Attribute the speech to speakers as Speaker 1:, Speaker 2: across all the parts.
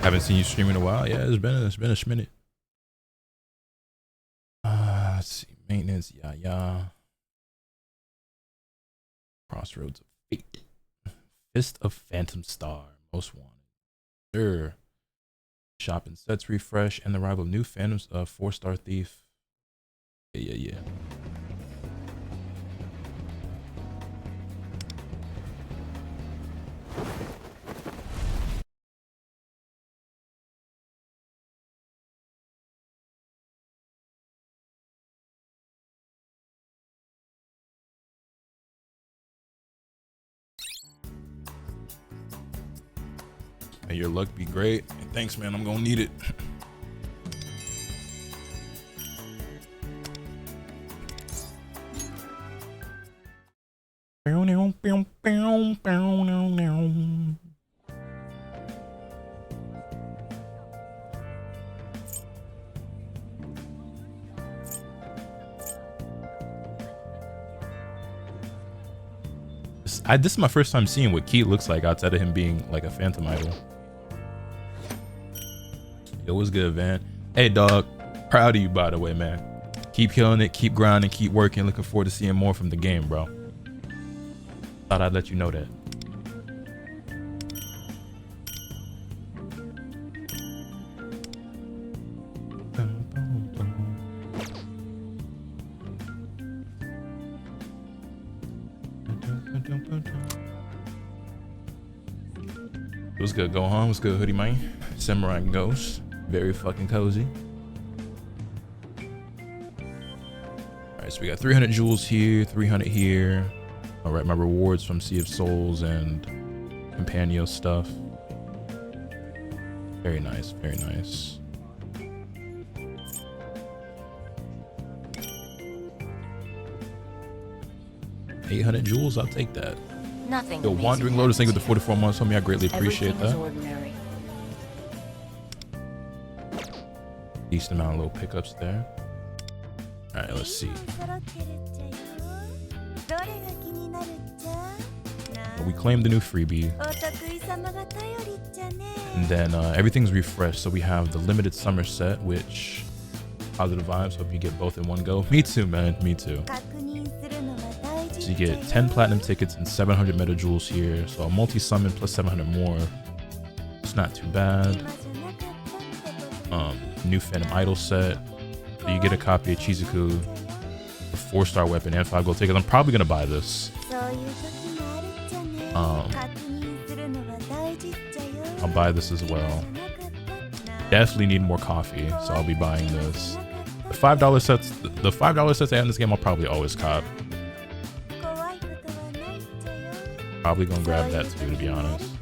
Speaker 1: Haven't seen you stream in a while. Yeah, it's been a minute. Let's see. Maintenance. Yeah. Crossroads of Fate. Fist of Phantom Star. Most wanted. Sure. Shopping sets refresh and the arrival of new Phantoms. 4-star thief. Yeah. May your luck be great. Thanks, man. I'm gonna need it. This is my first time seeing what Keith looks like outside of him being like a Phantom idol. Yo, what's good, Van? Hey, dog. Proud of you, by the way, man. Keep killing it, keep grinding, keep working. Looking forward to seeing more from the game, bro. Thought I'd let you know that. What's good, Gohan? What's good, Hoodie Man? Samurai Ghost. Very fucking cozy. Alright, so we got 300 jewels here, 300 here. Alright, my rewards from Sea of Souls and Companio stuff. Very nice, very nice. $800 jewels, I'll take that.
Speaker 2: Nothing.
Speaker 1: Yo, Wandering Lotus, thank you with the 44 months, homie. I greatly appreciate that. Decent amount of little pickups there. All right, let's see. Well, we claimed the new freebie. And then everything's refreshed. So we have the limited summer set, which positive vibes. Hope you get both in one go. Me too, man. Me too. So you get 10 platinum tickets and 700 meta jewels here. So a multi-summon plus 700 more. It's not too bad. New Phantom Idol set. So you get a copy of Chizuku, a 4-star weapon, and 5 gold tickets. I'm probably gonna buy this. I'll buy this as well. Definitely need more coffee, so I'll be buying this. The $5 sets, the $5 sets I have in this game, I'll probably always cop. Probably gonna grab that too, to be honest.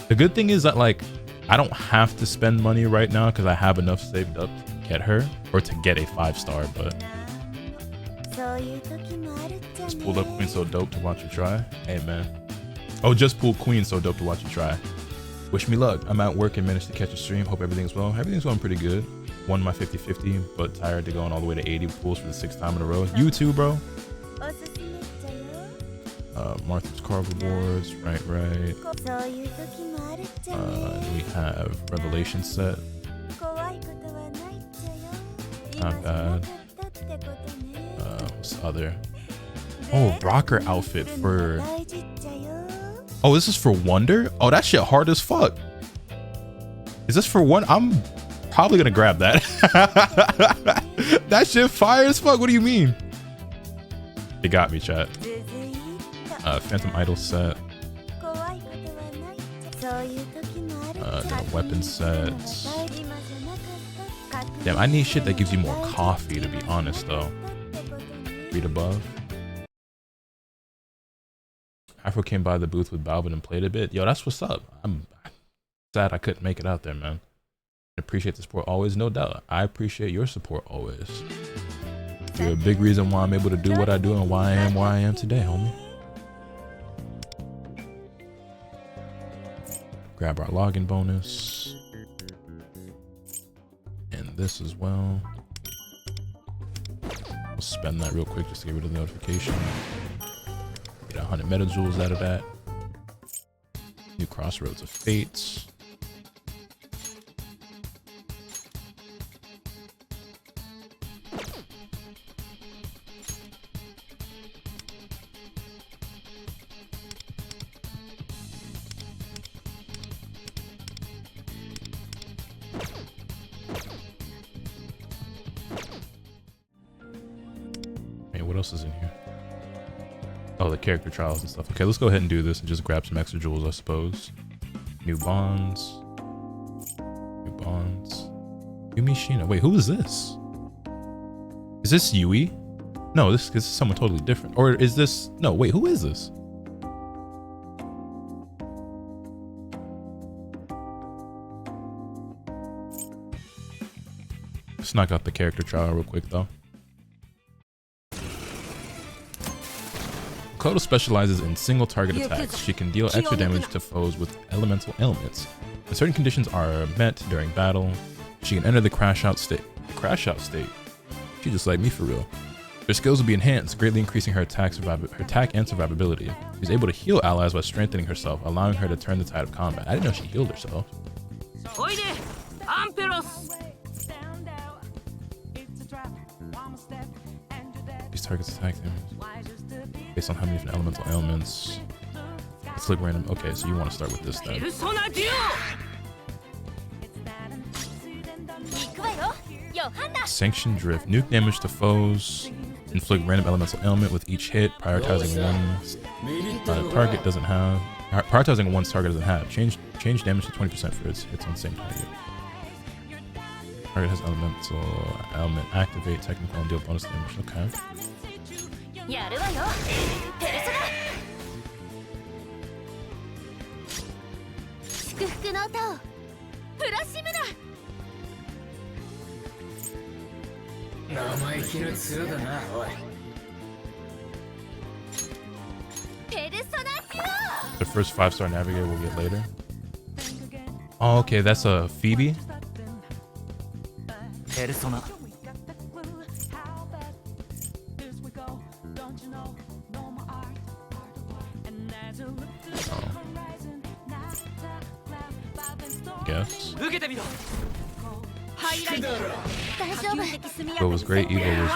Speaker 1: The good thing is that, like, I don't have to spend money right now because I have enough saved up to get her, or to get a 5-star, but just pulled up Queen So Dope to watch you try. Hey, man. Oh, just pulled Queen So Dope to watch you try. Wish me luck. I'm at work and managed to catch a stream. Hope everything's well. Everything's going pretty good. Won my 50-50, but tired to going all the way to 80 pulls for the 6th time in a row. You too, bro. Martha's Car Rewards. Right. And we have Revelation set. Not bad. What's the other? Oh, rocker outfit for... Oh, this is for Wonder? Oh, that shit hard as fuck. Is this for one? I'm probably gonna grab that. That shit fire as fuck. What do you mean? It got me, chat. Phantom Idol set. Weapon sets. Damn, I need shit that gives you more coffee, to be honest, though. Read above. Afro came by the booth with Balvin and played a bit. Yo, that's what's up. I'm sad I couldn't make it out there, man. Appreciate the support always, no doubt. I appreciate your support always. You're a big reason why I'm able to do what I do and why I am where I am today, homie. Grab our login bonus. And this as well. We'll spend that real quick just to get rid of the notification. Get 100 meta jewels out of that. New Crossroads of Fates. else is in here? Oh, the character trials and stuff. Okay, let's go ahead and do this and just grab some extra jewels, I suppose. New bonds. New bonds. Yumi Shina. Wait, who is this? Is this Yui? No, this is someone totally different. Or is this... No, wait, who is this? Let's knock out the character trial real quick, though. Makoto specializes in single target attacks. She can deal extra damage to foes with elemental ailments. When certain conditions are met during battle, she can enter the crash out state. She just like me for real. Her skills will be enhanced, greatly increasing her attack and survivability. She's able to heal allies by strengthening herself, allowing her to turn the tide of combat. I didn't know she healed herself. These targets attack damage based on how many different elemental ailments. Let's look random. Okay, so you want to start with this then. Sanction Drift. Nuke damage to foes. Inflict random elemental ailment with each hit. Prioritizing one target doesn't have. Prioritizing one's target doesn't have. Change damage to 20% for its hits on the same target. Target has elemental ailment. Activate technical and deal bonus damage. Okay. The first 5-star navigator we'll get later. Oh, okay, that's a Phoebe. Guess. What was great, Evil was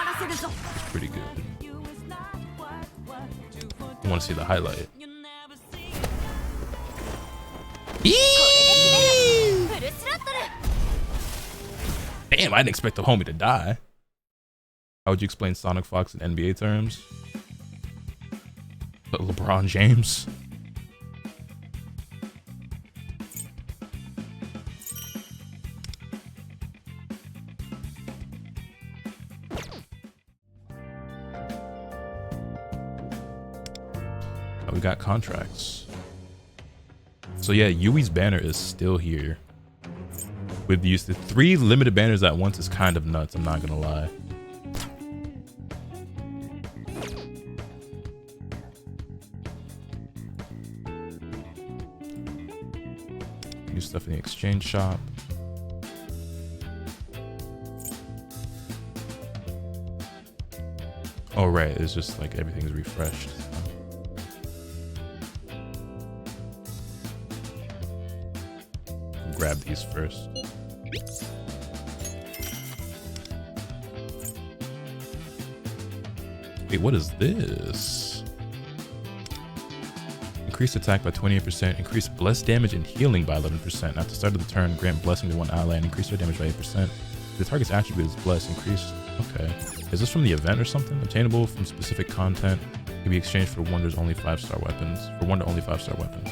Speaker 1: pretty good. I want to see the highlight. Damn, I didn't expect the homie to die. How would you explain Sonic Fox in NBA terms? But LeBron James. We got contracts. So yeah, Yui's banner is still here. With used to 3 limited banners at once is kind of nuts, I'm not gonna lie. New stuff in the exchange shop. Oh right, it's just like everything's refreshed. Grab these first. Wait, what is this? Increase attack by 28%, increase blessed damage and healing by 11%. At the start of the turn, grant blessing to one ally and increase their damage by 8%. The target's attribute is blessed, increased. Okay. Is this from the event or something? Obtainable from specific content. Can be exchanged for Wonder's only 5-star weapons. For Wonder only 5-star weapons.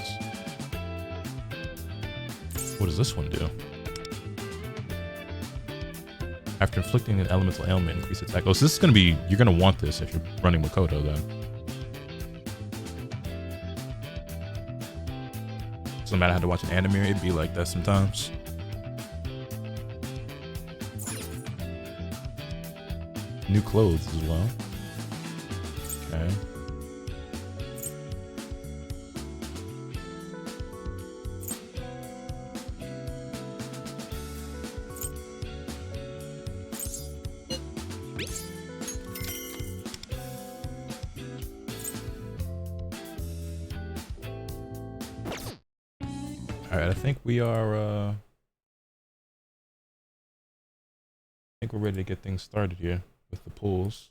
Speaker 1: What does this one do? After inflicting an elemental ailment, increase attack. Oh, so this is gonna be, you're gonna want this if you're running Makoto then. So no matter how to watch an anime, it'd be like that sometimes. New clothes as well. Okay. All right, I think we are, I think we're ready to get things started here with the pools.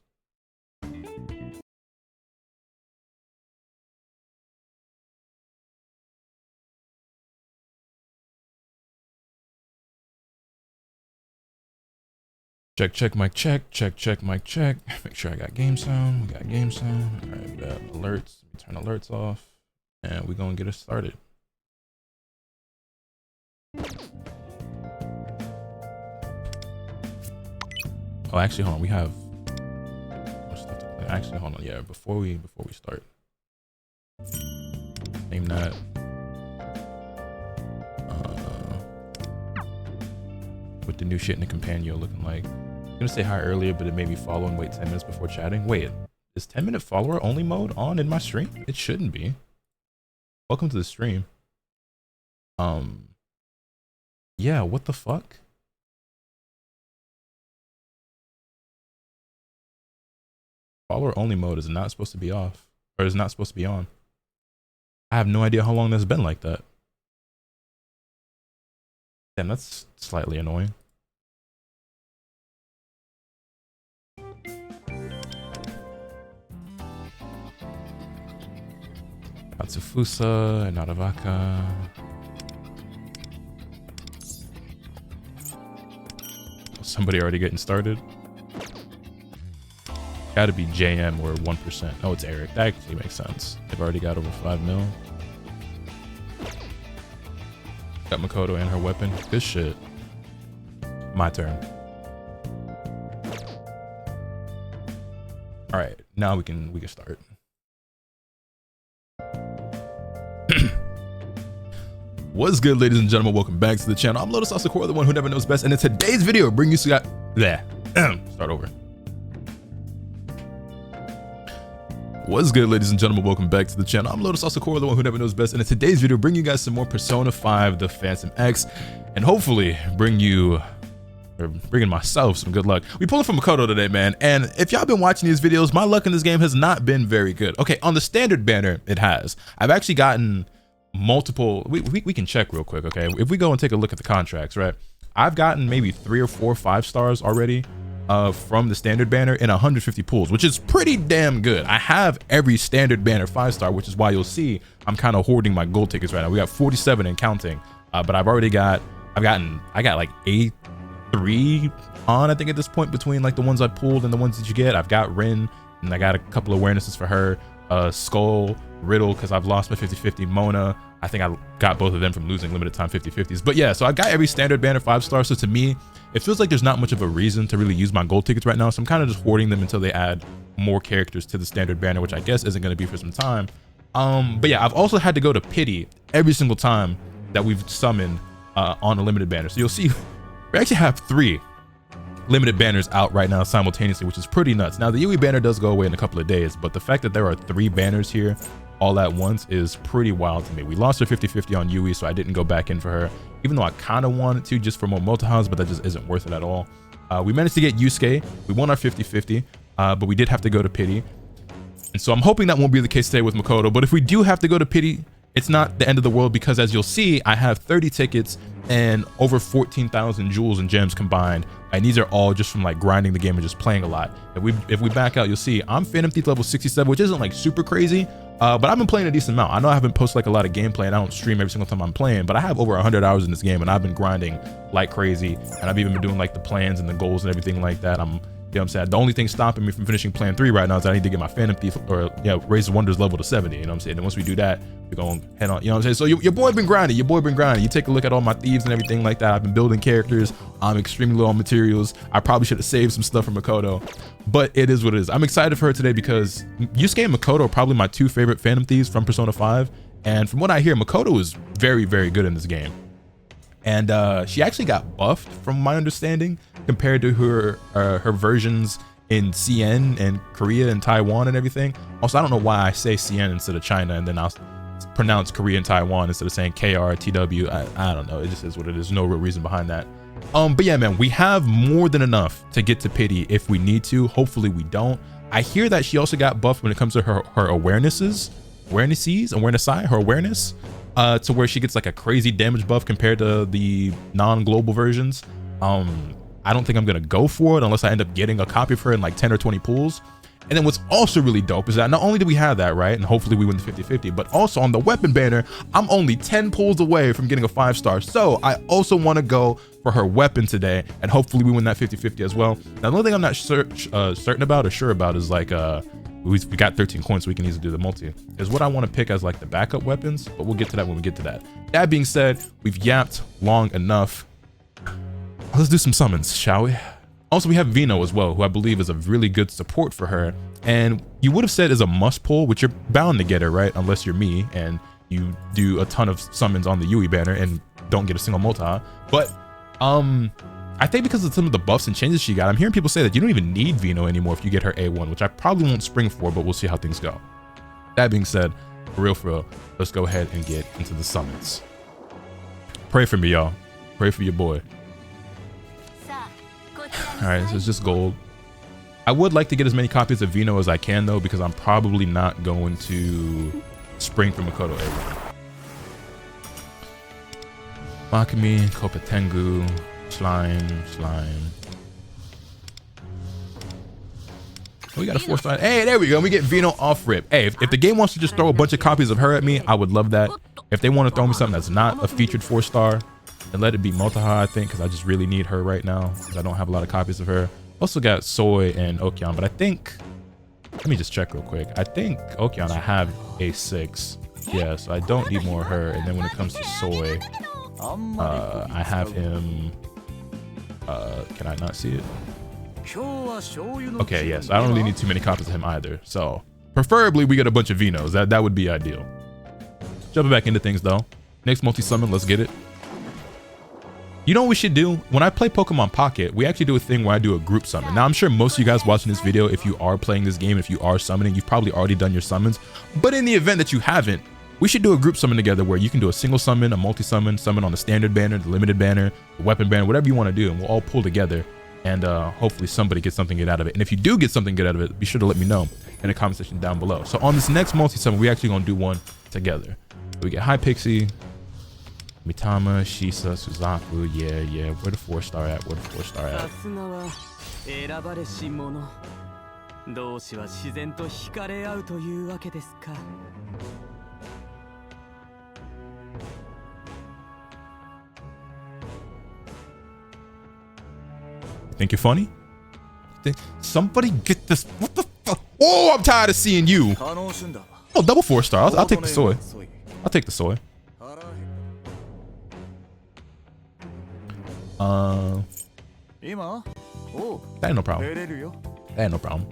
Speaker 1: Check, mic check. Check, mic check. Make sure I got game sound. We got game sound. All right, we got alerts. Turn alerts off. And we're going to get us started. Oh, actually, hold on. We have more stuff to play. Actually, hold on. Yeah, before we start. Name that. With the new shit in the companion looking like. I'm gonna say hi earlier, but it made me follow and wait 10 minutes before chatting. Wait, is 10-minute follower only mode on in my stream? It shouldn't be. Welcome to the stream. Yeah, what the fuck? Follower only mode is not supposed to be off, or is not supposed to be on. I have no idea how long that's been like that. Damn, that's slightly annoying. Atsufusa and Naravaka. Somebody already getting started. Gotta be JM or 1%. Oh, it's Eric. That actually makes sense. They've already got over 5 mil. Got Makoto and her weapon. Good shit. My turn. All right, now we can start. What's good, ladies and gentlemen? Welcome back to the channel. I'm Lotus Asakura, the one who never knows best, and in today's video, bring you start over. What's good, ladies and gentlemen? Welcome back to the channel. I'm Lotus Youtube, the one who never knows best, and in today's video, bring you guys some more Persona 5 The Phantom X, and hopefully bringing myself some good luck. We pulled it from Makoto today, man, and if y'all been watching these videos, my luck in this game has not been very good. Okay, on the standard banner, it has. I've actually gotten multiple. We can check real quick, okay? If we go and take a look at the contracts, right? I've gotten maybe 3 or 4 5-stars already. From the standard banner in 150 pulls, which is pretty damn good. I have every standard banner 5-star, which is why you'll see I'm kind of hoarding my gold tickets right now. We got 47 and counting, but I got like 83 on, I think, at this point, between like the ones I pulled and the ones that you get. I've got Rin, and I got a couple awarenesses for her, Skull, Riddle, because I've lost my 50-50, Mona. I think I got both of them from losing limited time 50-50s. But yeah, so I got every standard banner 5-star. So to me, it feels like there's not much of a reason to really use my gold tickets right now. So I'm kind of just hoarding them until they add more characters to the standard banner, which I guess isn't going to be for some time. But yeah, I've also had to go to pity every single time that we've summoned on a limited banner. So you'll see we actually have 3 limited banners out right now simultaneously, which is pretty nuts. Now the Yui banner does go away in a couple of days, but the fact that there are 3 banners here all at once is pretty wild to me. We lost her 50-50 on Yui, so I didn't go back in for her, even though I kind of wanted to just for more multi-house, but that just isn't worth it at all. We managed to get Yusuke. We won our 50-50, but we did have to go to pity. And so I'm hoping that won't be the case today with Makoto, but if we do have to go to pity, it's not the end of the world, because as you'll see, I have 30 tickets and over 14,000 jewels and gems combined, and these are all just from like grinding the game and just playing a lot. If we back out, you'll see I'm Phantom Thief level 67, which isn't like super crazy, but I've been playing a decent amount. I know I haven't posted like a lot of gameplay and I don't stream every single time I'm playing, but I have over 100 hours in this game and I've been grinding like crazy, and I've even been doing like the plans and the goals and everything like that. You know what I'm saying? The only thing stopping me from finishing plan 3 right now is I need to get my Phantom Thief, or raise the Wonders level to 70, you know what I'm saying? And once we do that, we're going to head on, you know what I'm saying? So your boy been grinding, You take a look at all my thieves and everything like that. I've been building characters. I'm extremely low on materials. I probably should have saved some stuff for Makoto, but it is what it is. I'm excited for her today because Yusuke and Makoto are probably my 2 favorite Phantom Thieves from Persona 5. And from what I hear, Makoto is very, very good in this game. And she actually got buffed, from my understanding, compared to her versions in CN and Korea and Taiwan and everything. Also, I don't know why I say CN instead of China, and then I'll pronounce Korea and Taiwan instead of saying KR, TW. I don't know. It just is what it is. No real reason behind that. But yeah, man, we have more than enough to get to pity if we need to. Hopefully we don't. I hear that she also got buffed when it comes to her awareness, to where she gets like a crazy damage buff compared to the non-global versions. I don't think I'm gonna go for it unless I end up getting a copy of her in like 10 or 20 pulls. And then what's also really dope is that not only do we have that, right, and hopefully we win the 50-50, but also on the weapon banner, I'm only 10 pulls away from getting a 5-star. So I also want to go for her weapon today, and hopefully we win that 50-50 as well. Now, the only thing I'm not certain about or sure about is like, we got 13 coins, so we can easily do the multi, is what I want to pick as like the backup weapons, but we'll get to that when we get to that. That being said, we've yapped long enough. Let's do some summons, shall we? Also, we have Vino as well, who I believe is a really good support for her, and you would have said is a must pull, which you're bound to get her, right? Unless you're me and you do a ton of summons on the Yui banner and don't get a single multi. But I think because of some of the buffs and changes she got, I'm hearing people say that you don't even need Vino anymore if you get her A1, which I probably won't spring for, but we'll see how things go. That being said, for real, let's go ahead and get into the summons. Pray for me, y'all. Pray for your boy. All right, so it's just gold. I would like to get as many copies of Vino as I can, though, because I'm probably not going to spring for Makoto A1. Makami, Kopetengu, Slime. Oh, we got a 4-star. Hey, there we go. We get Vino off rip. Hey, if the game wants to just throw a bunch of copies of her at me, I would love that. If they want to throw me something that's not a featured 4-star, and let it be Motaha, I think, because I just really need her right now, because I don't have a lot of copies of her. Also got Soy and Okyan, but I think, let me just check real quick. I think Okyan, I have A6. Yeah, so I don't need more of her. And then when it comes to Soy, I have him, can I not see it? Okay, yes, I don't really need too many copies of him either. So preferably we get a bunch of Vinos. That would be ideal. Jumping back into things though. Next multi-summon, let's get it. You know what we should do? When I play Pokemon Pocket, we actually do a thing where I do a group summon. Now, I'm sure most of you guys watching this video, if you are playing this game, if you are summoning, you've probably already done your summons. But in the event that you haven't, we should do a group summon together where you can do a single summon, a multi-summon, summon on the standard banner, the limited banner, the weapon banner, whatever you want to do, and we'll all pull together. And hopefully somebody gets something good out of it. And if you do get something good out of it, be sure to let me know in the comment section down below. So on this next multi-summon, we're actually going to do one together. We get Hypixie, Mitama, Shisa, Suzaku, yeah. Where the 4-star at? Where the 4-star at? Think you're funny? Somebody get this. What the fuck? Oh, I'm tired of seeing you. Oh, double 4-star. I'll take the Soy. I'll take the Soy. That ain't no problem. That ain't no problem.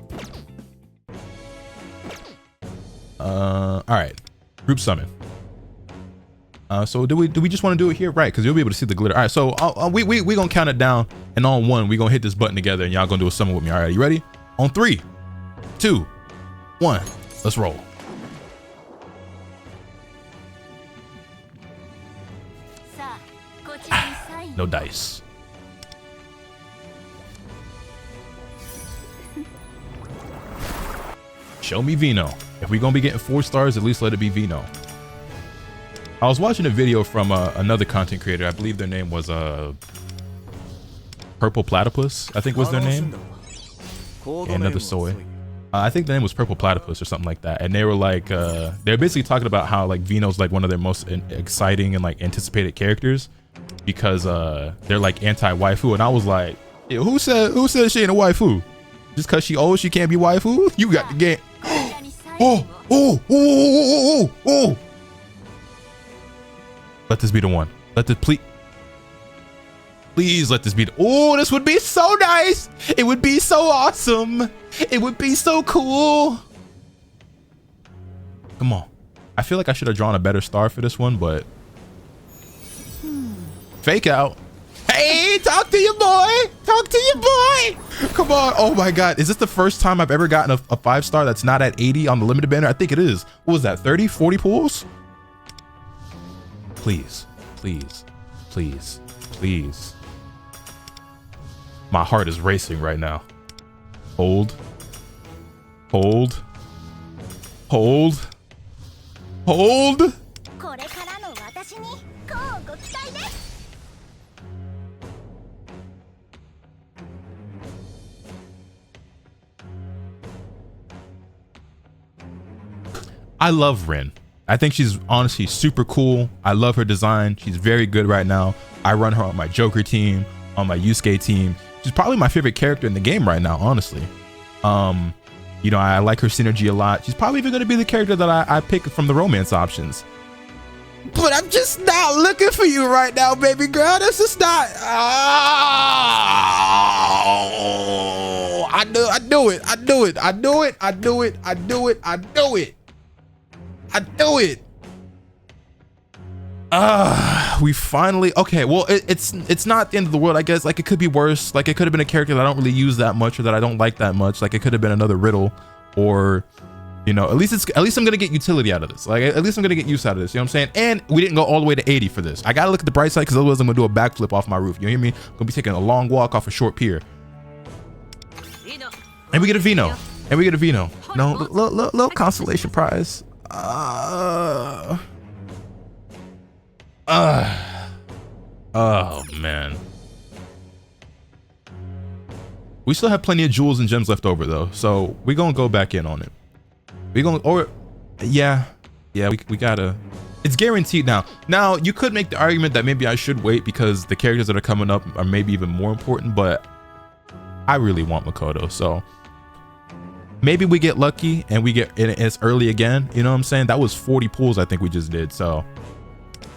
Speaker 1: All right, group summon. So do we just want to do it here, right? Because you'll be able to see the glitter. All right, so we gonna count it down, and on 1 we gonna hit this button together, and y'all gonna do a summon with me. All right, you ready? On 3, 2, 1, let's roll. No dice. Show me Vino. If we're gonna be getting 4 stars, at least let it be Vino. I was watching a video from another content creator. I believe their name was Purple Platypus, I think was their name. And another Soy. I think the name was Purple Platypus or something like that. And they were like, they're basically talking about how like Vino's like one of their most exciting and like anticipated characters because they're like anti-waifu. And I was like, yeah, who said she ain't a waifu? Just cause she old, she can't be waifu? You got the game. Oh. Let this be the one. Let this please let this be the, oh, this would be so nice. It would be so awesome. It would be so cool. Come on. I feel like I should have drawn a better star for this one, but fake out. Hey, talk to your boy. Talk to your boy. Come on. Oh my God. Is this the first time I've ever gotten a 5-star that's not at 80 on the limited banner? I think it is. What was that? 30, 40 pulls? Please. My heart is racing right now. Hold. I love Rin. I think she's honestly super cool. I love her design. She's very good right now. I run her on my Joker team, on my Yusuke team. She's probably my favorite character in the game right now, honestly. You know, I like her synergy a lot. She's probably even going to be the character that I pick from the romance options. But I'm just not looking for you right now, baby girl. This is not. Oh, I do it. We finally, okay, well, it's not the end of the world, I guess. Like, it could be worse. Like, it could have been a character that I don't really use that much or that I don't like that much. Like, it could have been another riddle, or, you know, at least I'm gonna get utility out of this. Like, at least I'm gonna get use out of this, you know what I'm saying? And we didn't go all the way to 80 for this. I gotta look at the bright side, because otherwise I'm gonna do a backflip off my roof. You hear me? I'm gonna be taking a long walk off a short pier. And we get a Vino. No, little consolation prize. Oh man, we still have plenty of jewels and gems left over though, so we're gonna go back in on it. We gotta, it's guaranteed now. Now you could make the argument that maybe I should wait because the characters that are coming up are maybe even more important, but I really want Makoto, so maybe we get lucky and we get it as early again. You know what I'm saying? That was 40 pulls I think we just did, so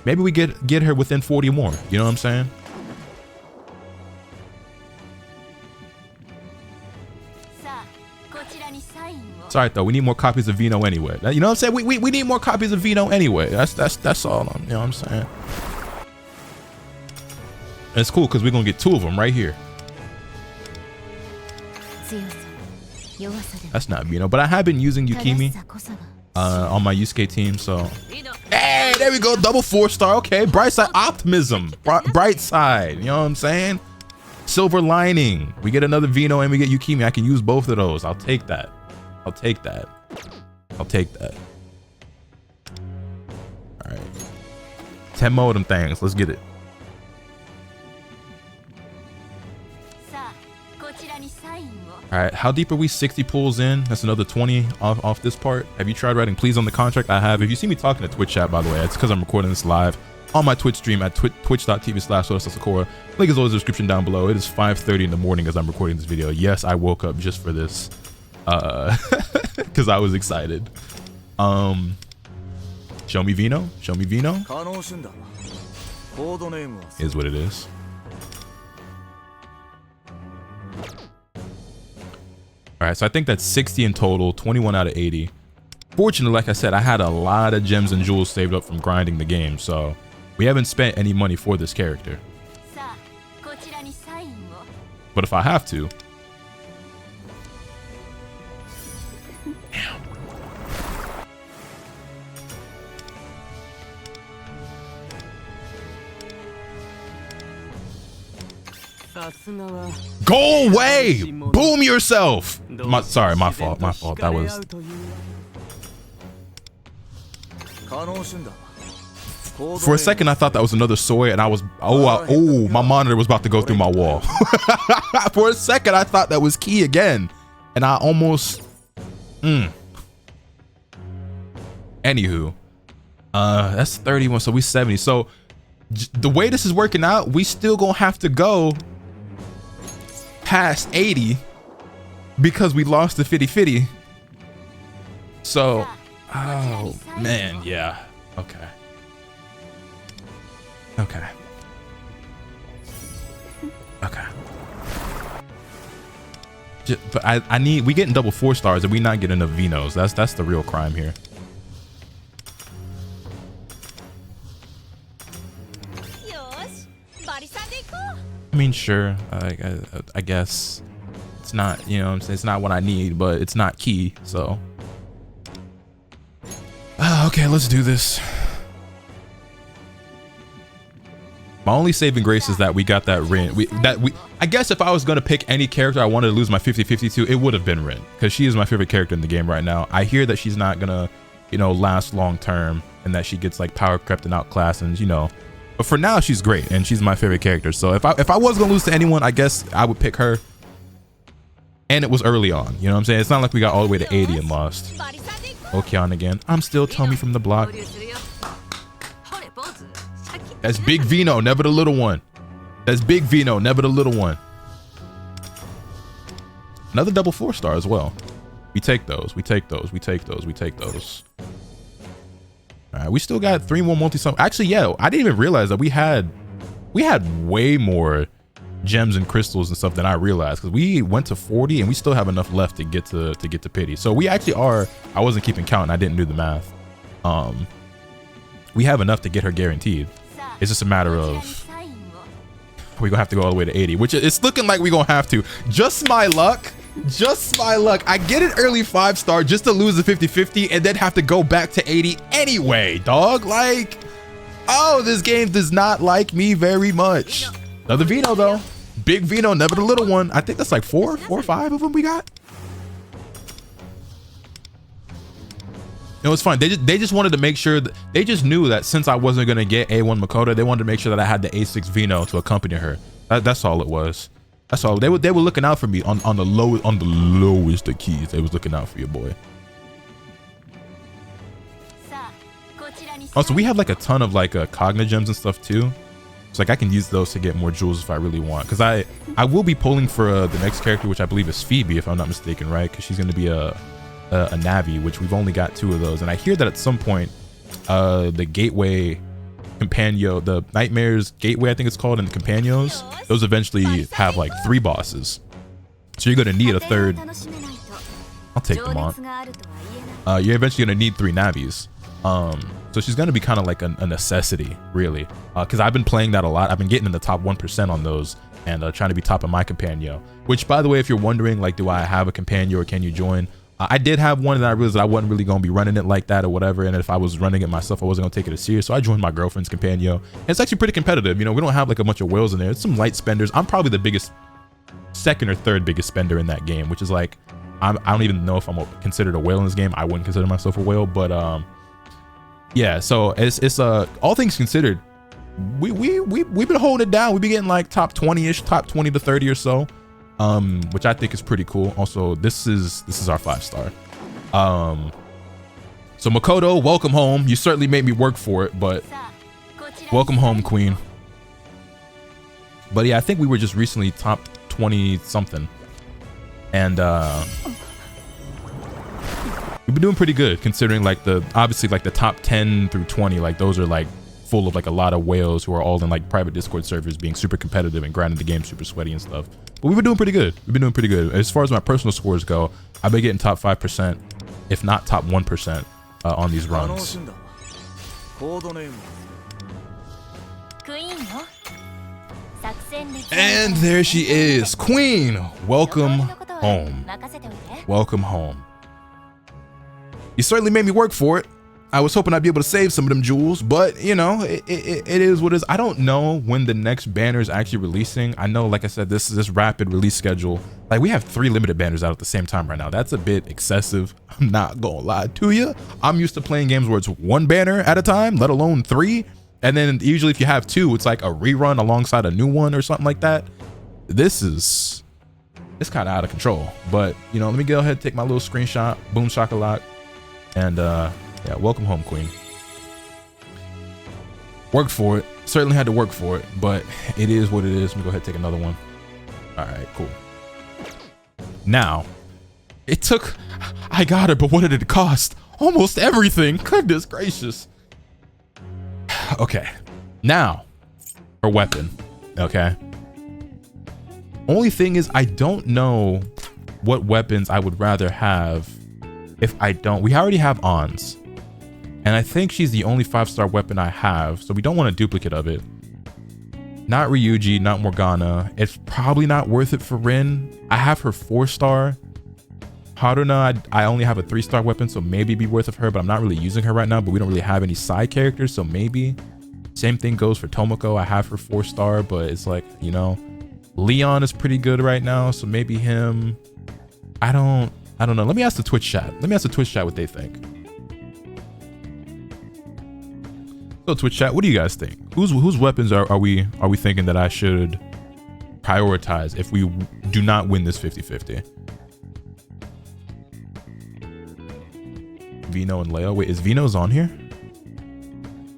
Speaker 1: maybe we get her within 40 more. You know what I'm saying? It's alright though. We need more copies of Vino anyway. You know what I'm saying? We need more copies of Vino anyway. That's all. You know what I'm saying? And it's cool because we're gonna get 2 of them right here. That's not Vino, but I have been using Yukimi on my Yusuke team, so hey, there we go, double 4-star. Okay, bright side optimism, bright side, you know what I'm saying? Silver lining, we get another Vino and we get Yukimi. I can use both of those. I'll take that. All right, 10 more of them things. Let's get it. All right, how deep are we? 60 pulls in. That's another 20 off this part. Have you tried writing please on the contract? I have. If you see me talking to Twitch chat, by the way, it's because I'm recording this live on my Twitch stream at twitch.tv/Asakura. Link is always in the description down below. It is 5:30 in the morning as I'm recording this video. Yes, I woke up just for this because I was excited. Show me Vino. Is what it is. All right, so I think that's 60 in total, 21 out of 80. Fortunately, like I said, I had a lot of gems and jewels saved up from grinding the game, so we haven't spent any money for this character. But if I have to... Damn. Go away! Boom yourself! Sorry, my fault. That was... For a second, I thought that was another Soy, and I was... Oh, my monitor was about to go through my wall. For a second, I thought that was Key again. And I almost... Anywho. That's 31, so we 70. So, the way this is working out, we still gonna have to go past 80 because we lost the 50-50. So, oh man, yeah. Okay. But I need, we getting double 4-stars and we not getting enough Vinos. That's the real crime here. I mean, sure, I guess it's not, you know what I'm saying, it's not what I need, but it's not Key, so. Okay, let's do this. My only saving grace is that we got that Rin. I guess if I was gonna pick any character I wanted to lose my 50-50 to, it would have been Rin, because she is my favorite character in the game right now. I hear that she's not gonna, you know, last long term, and that she gets like power crept and outclassed, and you know. But for now, she's great, and she's my favorite character. So if I was gonna lose to anyone, I guess I would pick her. And it was early on, you know what I'm saying? It's not like we got all the way to 80 and lost. Okeon again. I'm still Tommy from the block. That's Big Vino, never the little one. That's Big Vino, never the little one. Another double 4-star as well. We take those. We take those. We take those. We take those. All right, we still got 3 more multi-summon. Actually, yeah, I didn't even realize that we had way more gems and crystals and stuff than I realized, because we went to 40 and we still have enough left to get to pity. So we actually are. I wasn't keeping count and I didn't do the math. We have enough to get her guaranteed. It's just a matter of we're gonna have to go all the way to 80, which it's looking like we're gonna have to. Just my luck. Just my luck. I get an early 5-star just to lose the 50-50 and then have to go back to 80 anyway, dog. Like, oh, this game does not like me very much. Another Vino though. Big Vino, never the little one. I think that's like 4 or 5 of them we got. No, it's fine. They just wanted to make sure that they just knew that since I wasn't gonna get A1 Makoto, they wanted to make sure that I had the A6 Vino to accompany her. That's all it was. That's all. They were looking out for me on the lowest of keys. They was looking out for your boy. Also, we have like a ton of like Cogna gems and stuff too. So like I can use those to get more jewels if I really want. Because I will be pulling for the next character, which I believe is Phoebe, if I'm not mistaken, right? Because she's going to be a Navi, which we've only got 2 of those. And I hear that at some point, the Gateway Companion, the Nightmares Gateway, I think it's called, and the Companions, those eventually have like 3 bosses. So you're going to need a third. I'll take them on. You're eventually going to need 3 Navis. So she's going to be kind of like a necessity, really, because I've been playing that a lot. I've been getting in the top 1% on those and trying to be top of my Companion, which, by the way, if you're wondering, like, do I have a Companion or can you join? I did have one and I realized that I wasn't really going to be running it like that or whatever. And if I was running it myself, I wasn't going to take it as serious. So I joined my girlfriend's Companion. And it's actually pretty competitive. You know, we don't have like a bunch of whales in there. It's some light spenders. I'm probably the biggest, 2nd or 3rd biggest spender in that game, which is like, I don't even know if I'm considered a whale in this game. I wouldn't consider myself a whale, but yeah, so it's all things considered, we've been holding it down. We've been getting like top 20-ish, top 20 to 30 or so, which I think is pretty cool. Also, this is our 5-star. So Makoto, welcome home. You certainly made me work for it, but welcome home, queen. But yeah, I think we were just recently top 20 something, and we've been doing pretty good considering like obviously like the top 10 through 20, like those are like full of like a lot of whales who are all in like private Discord servers being super competitive and grinding the game super sweaty and stuff. But we've been doing pretty good. We've been doing pretty good. As far as my personal scores go, I've been getting top 5%, if not top 1% on these runs. And there she is, Queen. Welcome home. Welcome home. You certainly made me work for it. I was hoping I'd be able to save some of them jewels, but you know, it is what it is. I don't know when the next banner is actually releasing. I know, like I said, this rapid release schedule. Like we have 3 limited banners out at the same time right now. That's a bit excessive. I'm not gonna lie to you. I'm used to playing games where it's 1 banner at a time, let alone 3. And then usually if you have 2, it's like a rerun alongside a new one or something like that. It's kind of out of control. But you know, let me go ahead and take my little screenshot. Boom shakalak. And yeah, welcome home, queen. Worked for it. Certainly had to work for it, but it is what it is. Let me go ahead and take another one. All right, cool. Now, I got her, but what did it cost? Almost everything. Goodness gracious. Okay, now, her weapon, okay? Only thing is, I don't know what weapons I would rather have if I don't. We already have Ons, and I think she's the only 5-star weapon I have, so we don't want a duplicate of it. Not Ryuji, not Morgana. It's probably not worth it for Rin. I have her 4-star. Haruna, I only have a 3-star weapon, so maybe it'd be worth of her, but I'm not really using her right now, but we don't really have any side characters, so maybe. Same thing goes for Tomoko. I have her 4-star, but it's like, you know, Leon is pretty good right now, so maybe him. I don't know. Let me ask the Twitch chat. Let me ask the Twitch chat what they think. So Twitch chat, what do you guys think? Whose weapons are we thinking that I should prioritize if we do not win this 50-50? Vino and Leo. Wait, is Vino's on here?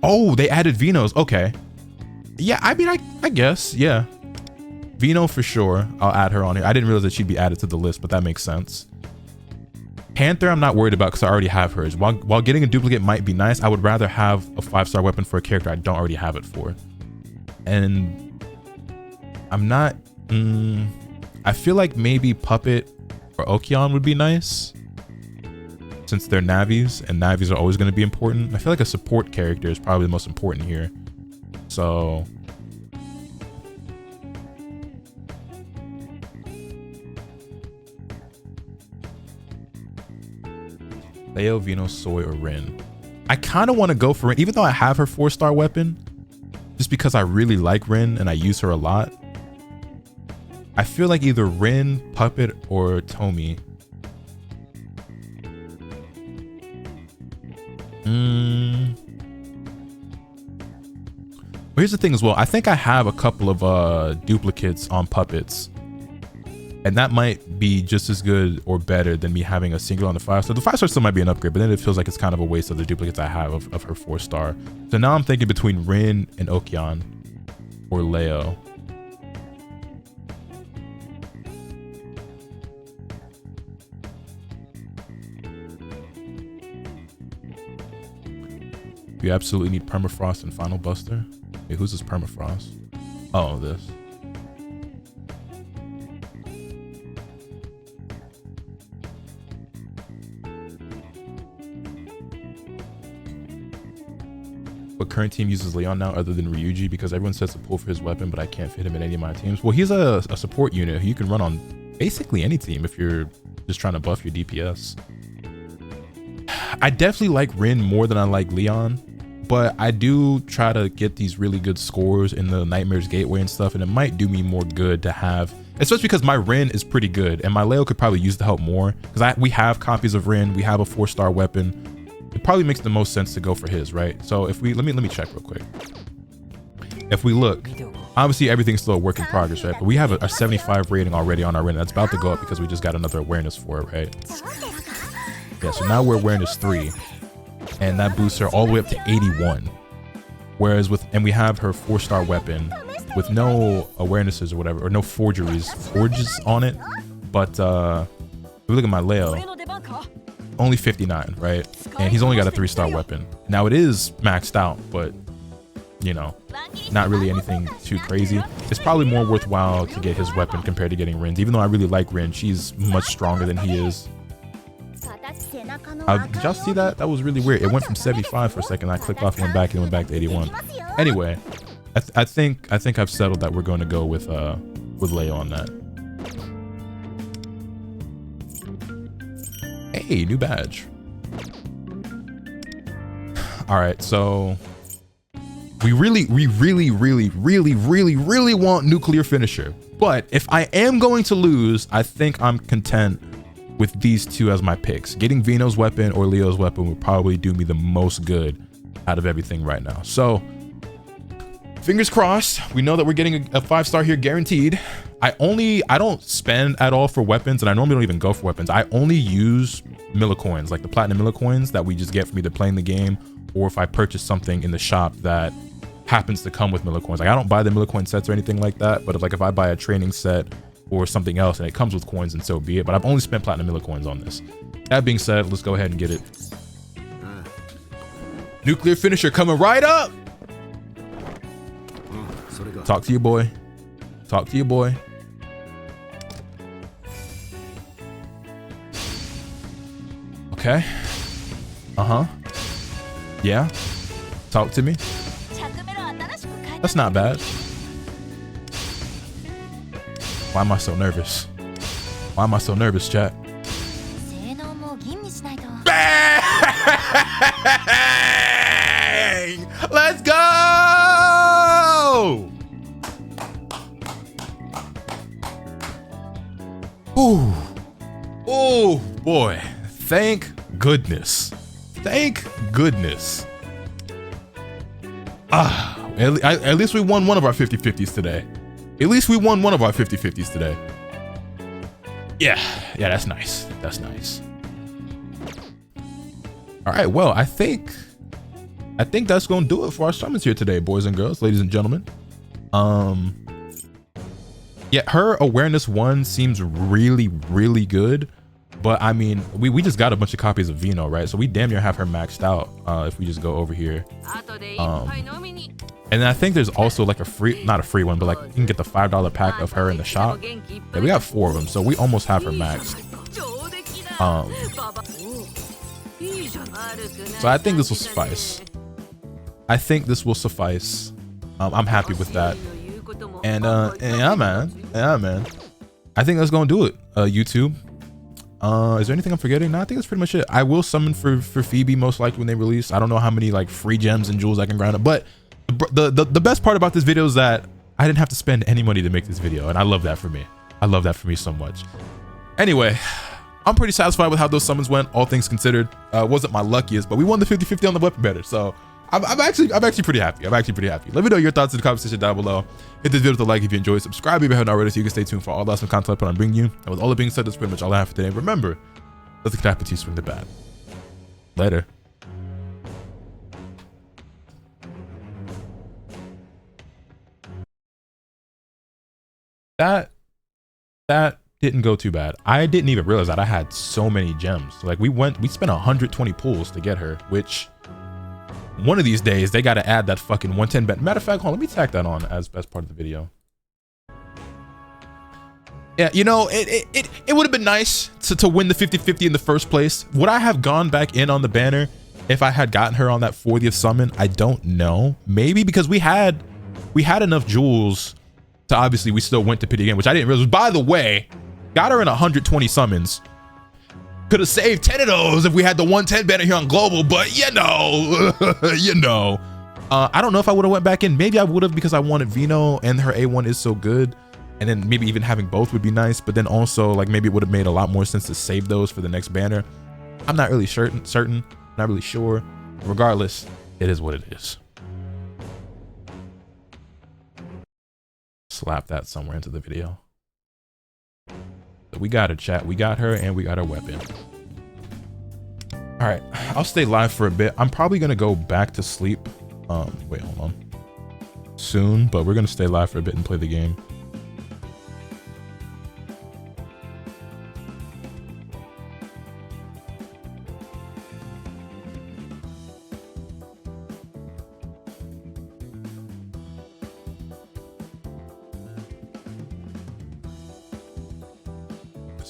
Speaker 1: Oh, they added Vino's. Okay. Yeah, I mean, I guess, yeah. Vino for sure. I'll add her on here. I didn't realize that she'd be added to the list, but that makes sense. Panther, I'm not worried about because I already have hers. While getting a duplicate might be nice, I would rather have a 5-star weapon for a character I don't already have it for. And I'm not... I feel like maybe Puppet or Okion would be nice, since they're Navis, and Navis are always going to be important. I feel like a support character is probably the most important here. So... Leo, Vino, Soy, or Rin. I kind of want to go for Rin, even though I have her 4-star weapon, just because I really like Rin and I use her a lot. I feel like either Rin, Puppet, or Tomi. Well, here's the thing as well. I think I have a couple of duplicates on Puppets. And that might be just as good or better than me having a single on the 5-star. The 5-star still might be an upgrade, but then it feels like it's kind of a waste of the duplicates I have of her 4-star. So now I'm thinking between Rin and Okion or Leo. You absolutely need Permafrost and Final Buster. Wait, who's this Permafrost? Oh, this. What current team uses Leon now other than Ryuji? Because everyone sets a pull for his weapon, but I can't fit him in any of my teams. Well, he's a support unit who you can run on basically any team if you're just trying to buff your DPS. I definitely like Rin more than I like Leon, but I do try to get these really good scores in the Nightmares Gateway and stuff, and it might do me more good to have, especially because my Rin is pretty good and my Leo could probably use the help more because we have copies of Rin, we have a 4-star weapon. It probably makes the most sense to go for his, right? So if we let me check real quick. If we look, obviously everything's still a work in progress, right? But we have a 75 rating already on our Rin. That's about to go up because we just got another awareness for it, right? Yeah, so now we're awareness 3, and that boosts her all the way up to 81. Whereas and we have her 4-star weapon with no awarenesses or whatever, or no forges on it. But if we look at my Leo, only 59, right? And he's only got a 3-star weapon. Now it is maxed out, but you know, not really anything too crazy. It's probably more worthwhile to get his weapon compared to getting Rin's. Even though I really like Rin, she's much stronger than he is. Did y'all see that? That was really weird. It went from 75 for a second. I clicked off and went back and went back to 81. Anyway, I think I've settled that we're going to go with Leo on that. Hey, new badge. All right, so we really want Nuclear Finisher. But if I am going to lose, I think I'm content with these two as my picks. Getting Vino's weapon or Leo's weapon would probably do me the most good out of everything right now. So fingers crossed. We know that we're getting a 5-star here guaranteed. I don't spend at all for weapons, and I normally don't even go for weapons. I only use millicoins, like the platinum millicoins that we just get from either playing the game or if I purchase something in the shop that happens to come with millicoins. Like I don't buy the millicoin sets or anything like that, but if I buy a training set or something else and it comes with coins, and so be it. But I've only spent platinum millicoins on this. That being said, let's go ahead and get it. Nuclear Finisher coming right up. Talk to your boy. Talk to your boy. Okay. Yeah. Talk to me. That's not bad. Why am I so nervous? Why am I so nervous, chat? Bang! Let's go! Ooh. Oh boy. Thank goodness. Thank goodness. At least we won one of our 50-50s today. At least we won one of our 50-50s today. Yeah, that's nice. That's nice. All right, well, I think that's gonna do it for our summons here today, boys and girls, ladies and gentlemen. Yeah, her awareness 1 seems really, really good. But I mean, we just got a bunch of copies of Vino, right? So we damn near have her maxed out if we just go over here. And then I think there's also like a free, not a free one, but like you can get the $5 pack of her in the shop. Yeah, we got 4 of them, so we almost have her maxed. So I think this will suffice. I think this will suffice. I'm happy with that. And yeah, man. I think that's gonna do it. YouTube. Is there anything I'm forgetting? No, I think that's pretty much it. I will summon for Phoebe most likely when they release. I don't know how many like free gems and jewels I can grind up, but the best part about this video is that I didn't have to spend any money to make this video, and I love that for me. I love that for me so much. Anyway, I'm pretty satisfied with how those summons went, all things considered. Wasn't my luckiest, but we won the 50-50 on the weapon better, so I'm actually pretty happy. Let me know your thoughts in the comment section down below. Hit this video with a like if you enjoyed. Subscribe if you haven't already so you can stay tuned for all the awesome content I put on bringing you. And with all that being said, that's pretty much all I have for today. Remember, let the crap to swing the bat. Later. That didn't go too bad. I didn't even realize that I had so many gems. Like we spent 120 pulls to get her, which one of these days they got to add that fucking 110 bet. Matter of fact, hold on, let me tack that on as part of the video. Yeah, you know, it would have been nice to win the 50-50 in the first place. Would I have gone back in on the banner if I had gotten her on that 40th summon? I don't know. Maybe because we had enough jewels to obviously we still went to pity again, which I didn't realize. By the way, got her in 120 summons. Could have saved 10 of those if we had the 110 banner here on global, but you know, I don't know if I would have went back in. Maybe I would have because I wanted Vino and her A1 is so good. And then maybe even having both would be nice, but then also like maybe it would have made a lot more sense to save those for the next banner. I'm not really certain, not really sure. Regardless, it is what it is. Slap that somewhere into the video. We got her, chat. We got her and we got her weapon. All right, I'll stay live for a bit. I'm probably gonna go back to sleep. Wait, hold on. Soon, but we're gonna stay live for a bit and play the game.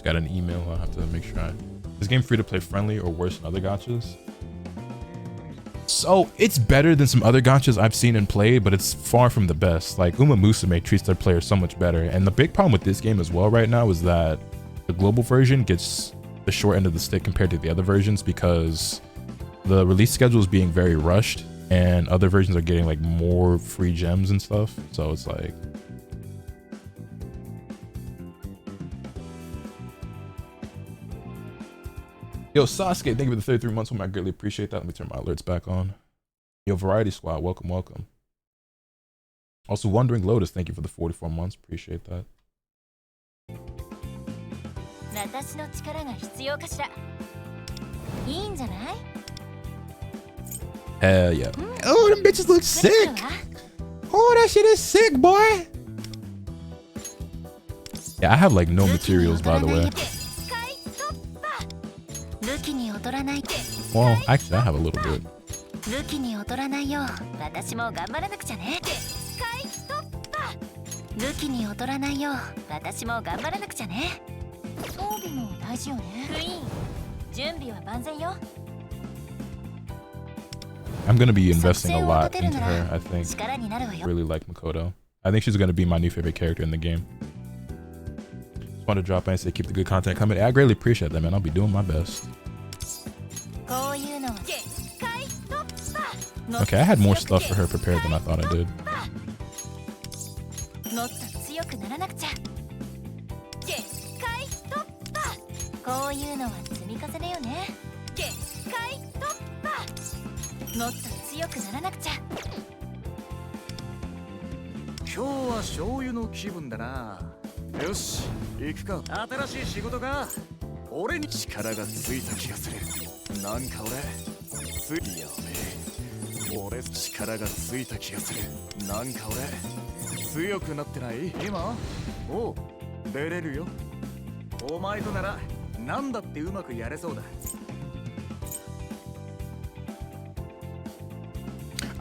Speaker 1: Got an email. I'll have to make sure. Is game free to play friendly or worse than other gachas? So it's better than some other gachas I've seen and played, but it's far from the best. Like Uma Musume treats their players so much better. And the big problem with this game as well right now is that the global version gets the short end of the stick compared to the other versions because the release schedule is being very rushed and other versions are getting like more free gems and stuff. So it's like, yo, Sasuke, thank you for the 33 months. I greatly appreciate that. Let me turn my alerts back on. Yo, Variety Squad, welcome, welcome. Also, Wondering Lotus, thank you for the 44 months. Appreciate that. Hell yeah. Oh, them bitches look sick. Oh, that shit is sick, boy. Yeah, I have like no materials, by the way. Well, actually, I have a little bit. I'm going to be investing a lot into her, I think. Really like Makoto. I think she's going to be my new favorite character in the game. Just want to drop in and say keep the good content coming. I greatly appreciate that, man. I'll be doing my best. Okay, I had more stuff for her prepared than I thought I did.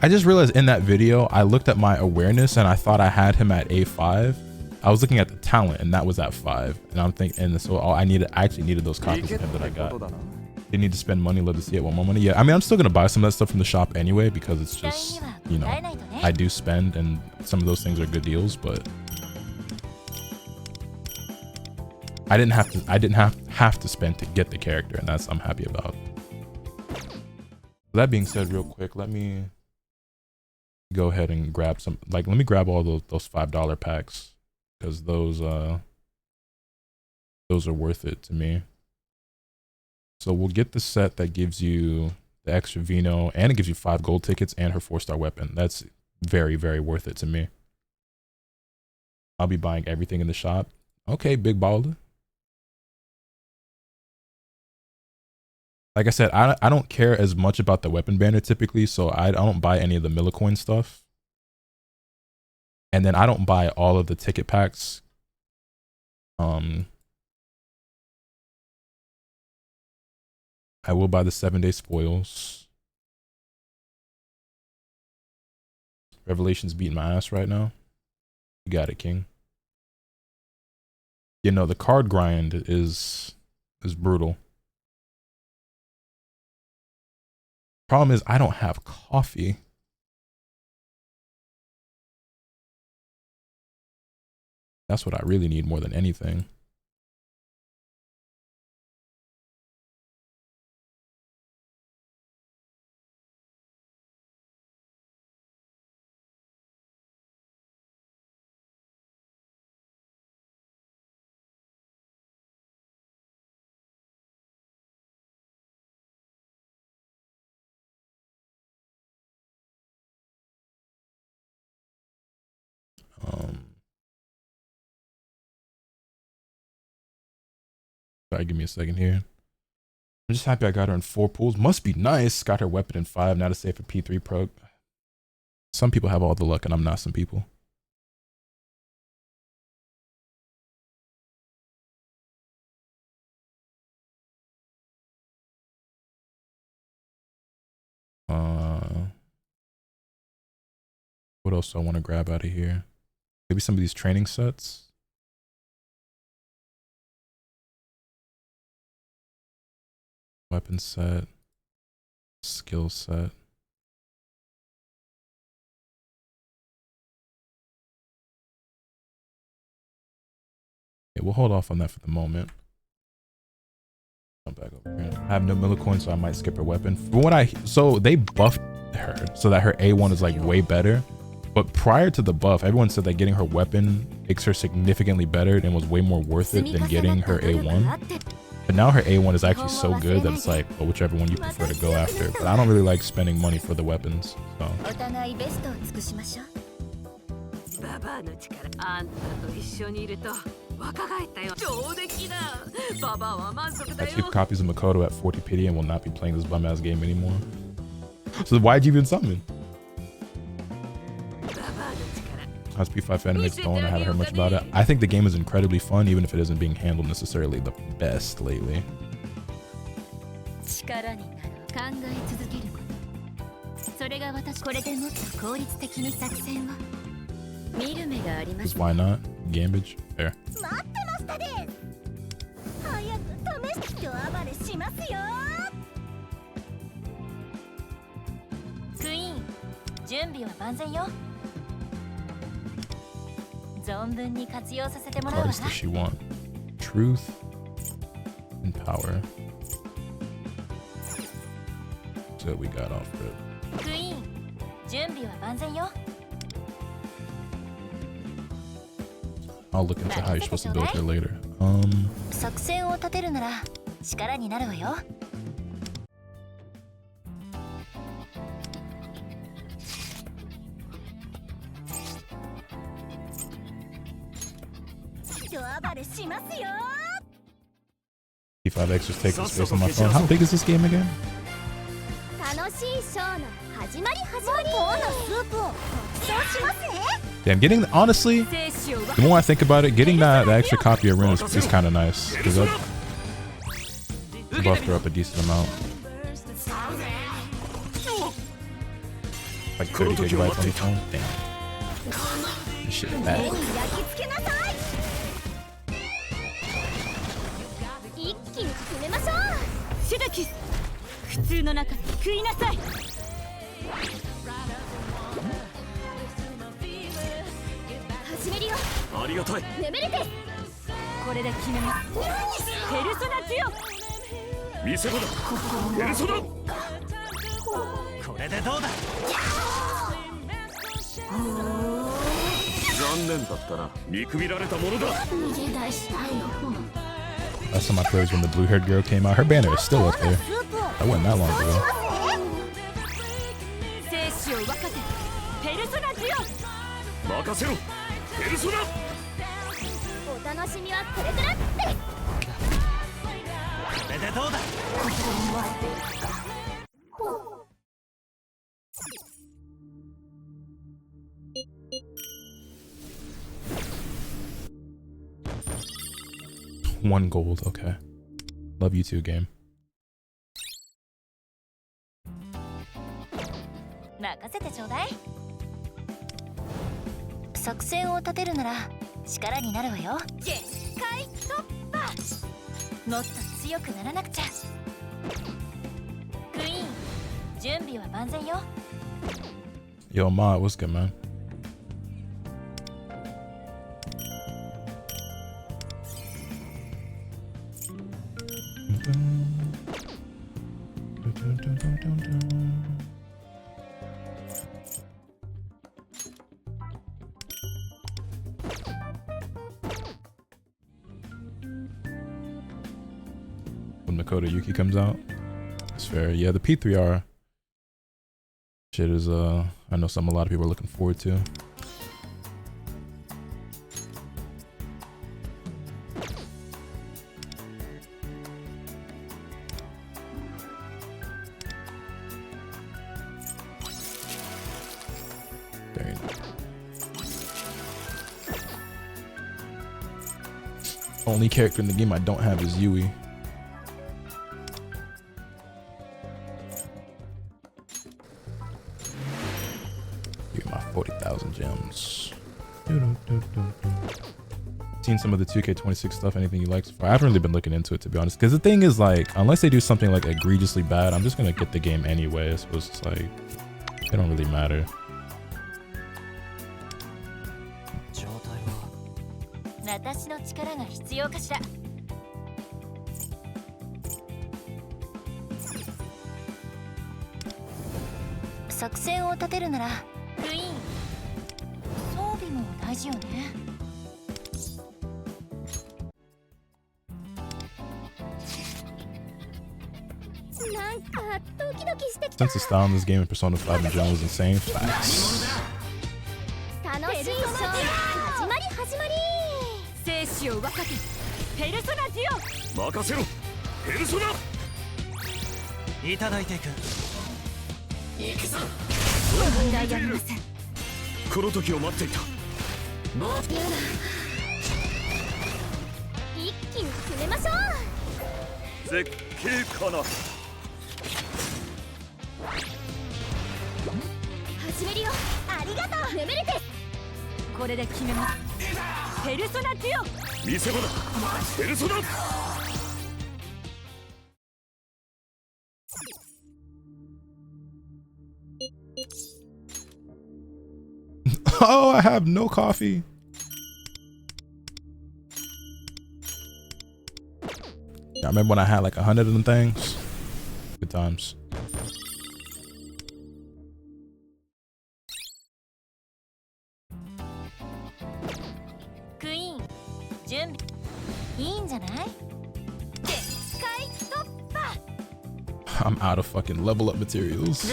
Speaker 1: I just realized in that video, I looked at my awareness and I thought I had him at A5. I was looking at the talent and that was at 5. And I'm thinking, and so I actually needed those copies of him that I got. Didn't need to spend money, love to see it, want more money. Yeah, I mean, I'm still gonna buy some of that stuff from the shop anyway because it's just, you know, I do spend and some of those things are good deals, but I didn't have to spend to get the character, and that's I'm happy about. That being said, real quick, let me go ahead and grab some, like, let me grab all those $5 packs because those are worth it to me. So we'll get the set that gives you the extra Vino and it gives you 5 gold tickets and her 4-star weapon. That's very, very worth it to me. I'll be buying everything in the shop. Okay, big baller. Like I said, I don't care as much about the weapon banner typically, so I don't buy any of the Millicoin stuff. And then I don't buy all of the ticket packs. I will buy the 7-day spoils. Revelation's beating my ass right now. You got it, King. You know, the card grind is brutal. Problem is, I don't have coffee. That's what I really need more than anything. Sorry, give me a second here. I'm just happy I got her in 4 pools. Must be nice. Got her weapon in 5. Now to save for P3 pro. Some people have all the luck and I'm not some people. What else do I want to grab out of here? Maybe some of these training sets. Weapon set, skill set. Okay, we'll hold off on that for the moment. Jump back over here. I have no millicoin, so I might skip her weapon. From what so they buffed her so that her A1 is like way better. But prior to the buff, everyone said that getting her weapon makes her significantly better and was way more worth it than getting her A1. But now her A1 is actually so good that it's like, well, whichever one you prefer to go after. But I don't really like spending money for the weapons. So. I keep copies of Makoto at 40 pity and will not be playing this bum ass game anymore. So why'd you even summon? How's P5 Animates going? I haven't heard much about it. I think the game is incredibly fun, even if it isn't being handled necessarily the best lately. Just why not? Gambage? Fair. What cards does she want? Truth and power. So we got off rip. I'll look into how you're supposed to build her later. 25x just taking space on my phone. How big is this game again? Damn, getting honestly, the more I think about it, getting that extra copy of Rin is kind of nice because that buffed her up a decent amount. Like 30 gigabytes on the phone. Damn, this shit is bad. Last time I played was when the blue-haired girl came out. Her banner is still up there. That wasn't that long ago. One gold, okay. Love you too, game. Yo, Ma, what's good, man? When Makoto Yuki comes out, it's fair. Yeah, the P3R shit is I know a lot of people are looking forward to. Very nice. Only character in the game I don't have is Yui. Get my 40,000 gems. Seen some of the 2K26 stuff. Anything you like so far? I haven't really been looking into it, to be honest, because the thing is, like, unless they do something like egregiously bad, I'm just gonna get the game anyway. So it's like, it don't really matter. Sense of style in this game in Persona 5 in general is insane. Facts. Oh, I have no coffee. I remember when I had like 100 of them things. Good times. I'm out of fucking level up materials.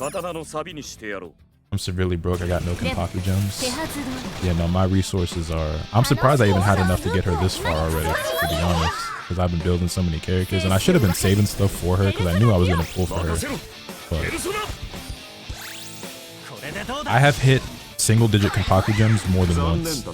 Speaker 1: I'm severely broke. I got no Kenpaku gems. Yeah, no, my resources are... I'm surprised I even had enough to get her this far already, to be honest. Because I've been building so many characters. And I should have been saving stuff for her because I knew I was going to pull for her. But I have hit single-digit Kenpaku gems more than once.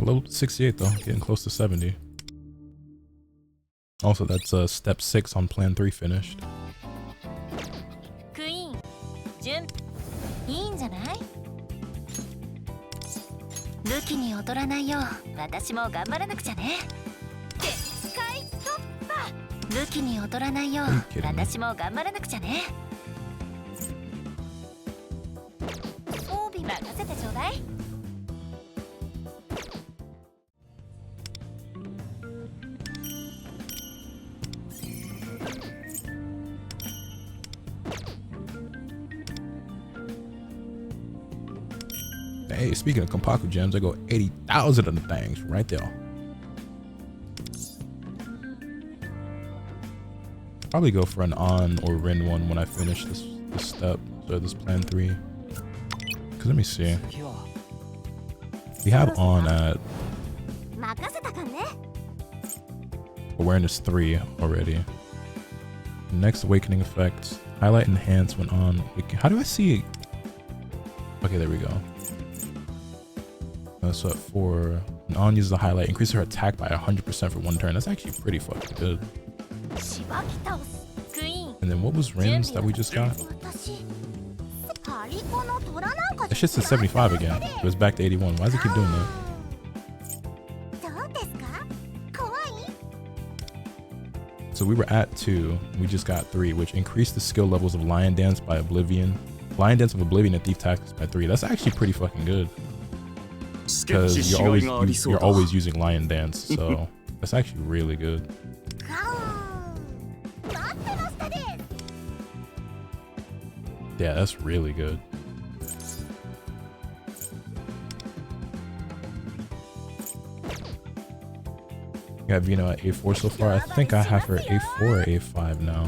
Speaker 1: Level 68 though, getting close to 70. Also, that's step 6 on plan 3 finished.
Speaker 2: Queen, Jun, いいんじゃない? 武器に劣らないよう私も頑張らなくちゃね。限界突破。武器に劣らないよう私も頑張らなくちゃね。装備任せてちょうだい。
Speaker 1: Hey, speaking of Kenpaku gems, I go 80,000 of the things right there. Probably go for an on or Rin one when I finish this step, so this plan 3. Cause let me see. We have on at awareness 3 already. Next awakening effects, highlight enhance when on. How do I see? Okay, there we go. So for an on uses the highlight, increases her attack by 100% for 1 turn. That's actually pretty fucking good. And then what was Rin's that we just got? That shit's to 75 again. It was back to 81. Why does it keep doing that? So we were at 2. We just got 3, which increased the skill levels of Lion Dance by Oblivion. Lion Dance of Oblivion and Thief Tactics by 3. That's actually pretty fucking good. Because you're always using Lion Dance, so that's actually really good. Yeah, that's really good. Got Vino at A4 so far. I think I have her A4 or A5 now.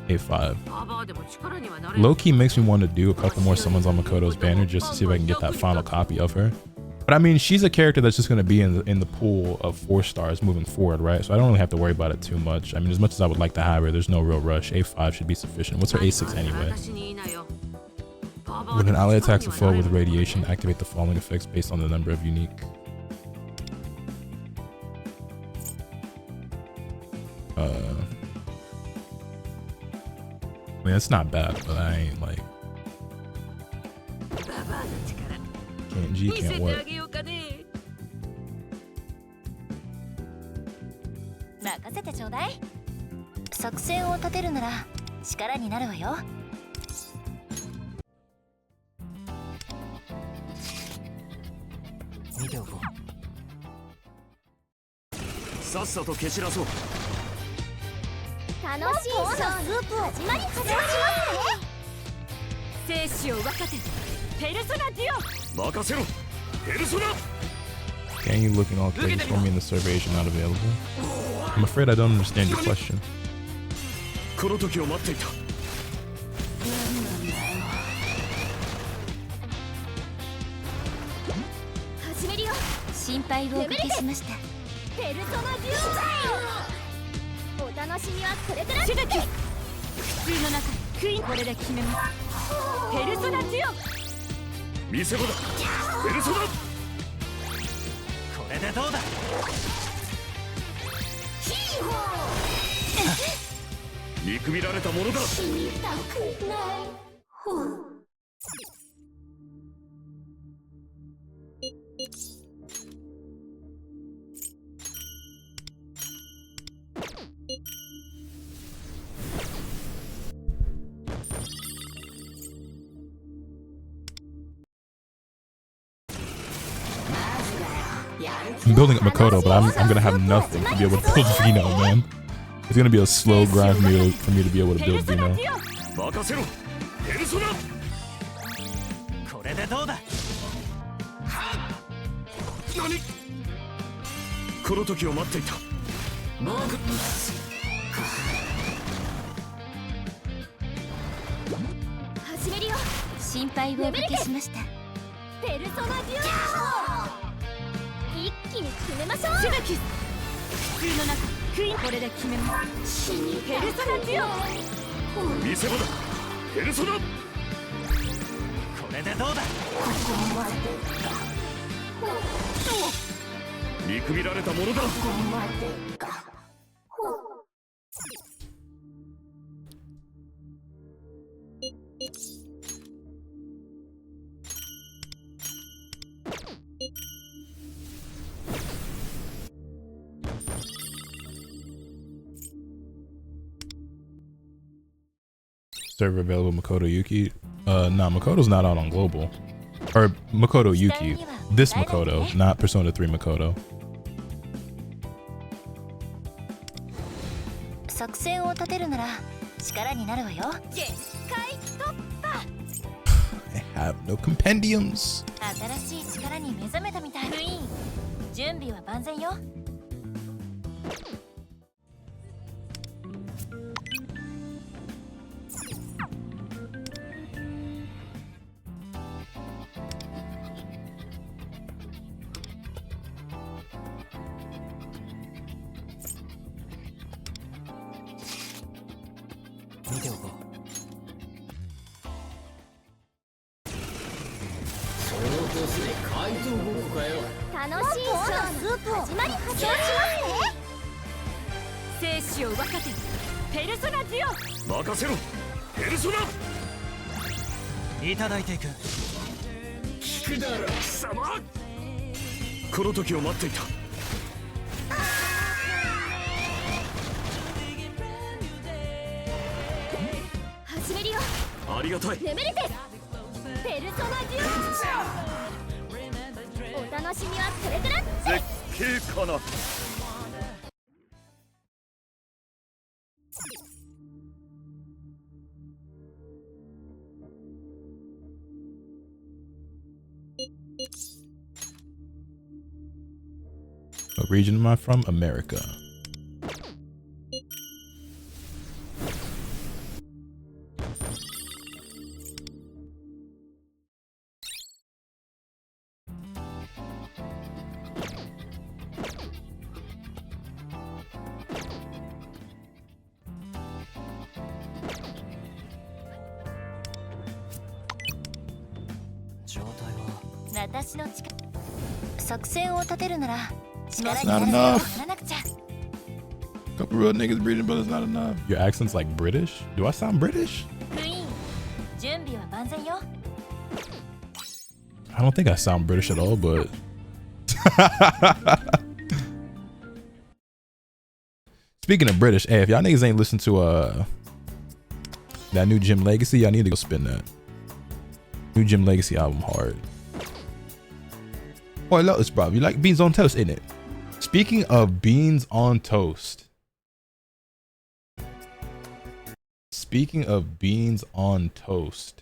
Speaker 1: A5. Low-key makes me want to do a couple more summons on Makoto's banner just to see if I can get that final copy of her. But I mean, she's a character that's just going to be in the pool of 4 stars moving forward, right? So I don't really have to worry about it too much. I mean, as much as I would like to have her, there's no real rush. A5 should be sufficient. What's her A6 anyway? When an ally attacks a foe with radiation, activate the following effects based on the number of unique. I mean, it's not bad, but I ain't like... Can't G, can't what? Can you looking all crazy for me in the survey is not available? I'm afraid I don't understand your question. I'm building up Makoto, but I'm gonna have nothing to be able to build Vino, man. It's gonna be a slow grind for me to be able to build Vino.
Speaker 3: この時を待っていた。
Speaker 2: 始めるよ。心配をおかけしました。ペルソナデュオ。一気に決めましょう。シュガキス。普通の中、クイーンこれで決めます。ペルソナデュオ。
Speaker 3: 見せ場だ。ペルソナ。こ
Speaker 2: れでどうだ。
Speaker 3: 見くびられたものだ。
Speaker 1: Server available Makoto Yuki. Nah, Makoto's not out on global. Or Makoto Yuki. This Makoto, not Persona 3 Makoto.
Speaker 2: 作戦を立てるなら力になるわよ。限界突破。
Speaker 1: I have no compendiums.
Speaker 2: 新しい力に目覚めたみたい。クイーン、準備は万全よ。
Speaker 3: 見ておこう。その年で改造ごっこかよ。
Speaker 2: 楽しいショーの始まり発動しますね。生死を分かてペルソナデュオ。
Speaker 3: 任せろ。ペルソナ。
Speaker 4: いただいていく。
Speaker 3: 聞くだろ貴様。この時を待っていた。
Speaker 2: 始めるよ。
Speaker 3: ありがたい。
Speaker 2: 眠れてペルソナデュオ。お楽しみはこれから。
Speaker 3: 絶景かな。
Speaker 1: What region am I from? America. Not enough. Couple real niggas breeding, but it's not enough. Your accent's like British? Do I sound British? I don't think I sound British at all, but speaking of British, hey, if y'all niggas ain't listened to that new Gym Legacy, y'all need to go spin that. New Gym Legacy album hard. Boy, Lotus, bro, you like beans on toast, innit? Speaking of beans on toast. Speaking of beans on toast.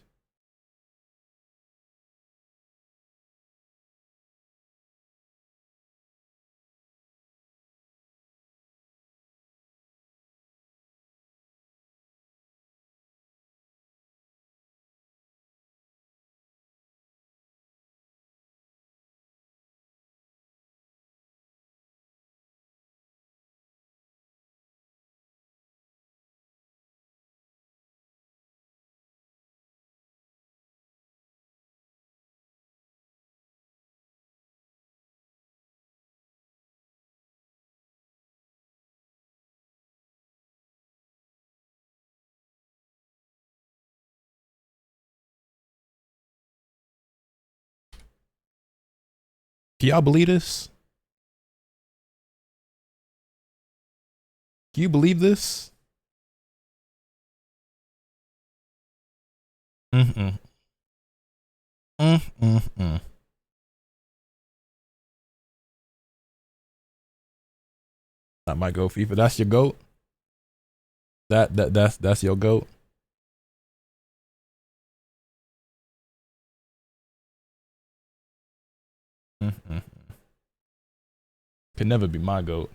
Speaker 1: Can y'all believe this? Can you believe this? Mm-mm. Mm-mm-mm. Not my goat, FIFA. That's your goat. That's your goat. Could never be my goat.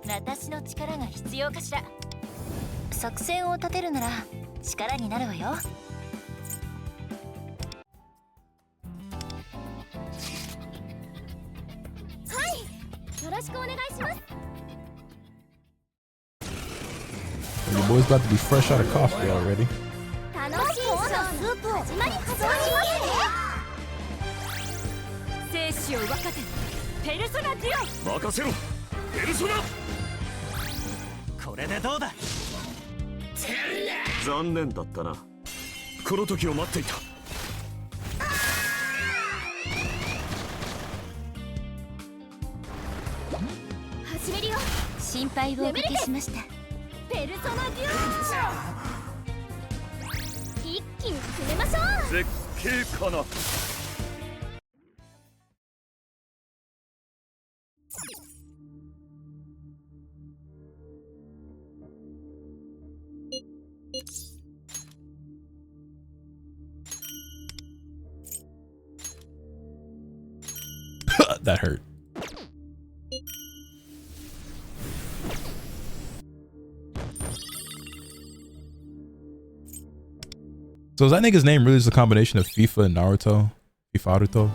Speaker 2: 私の力が必要かしら。作戦を立てるなら力になるわよ。はい、よろしくお願いします。
Speaker 1: Your boy's about to be fresh out of coffee already.
Speaker 2: 楽しいショーのスープを始まりますね。生死を分かてペルソナデュオ。
Speaker 3: 任せろペルソナ。
Speaker 4: これでどうだ。
Speaker 3: 残念だったな。この時を待っていた。
Speaker 2: 始めるよ。心配をおかけしました。ペルソナデュオ。一気に進めましょう。
Speaker 3: 絶景かな。
Speaker 1: That hurt. So is that nigga's name really just a combination of FIFA and Naruto? FIFA Naruto?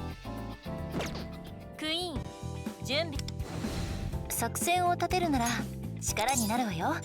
Speaker 2: クイーン、準備。作戦を立てるなら力になるわよ。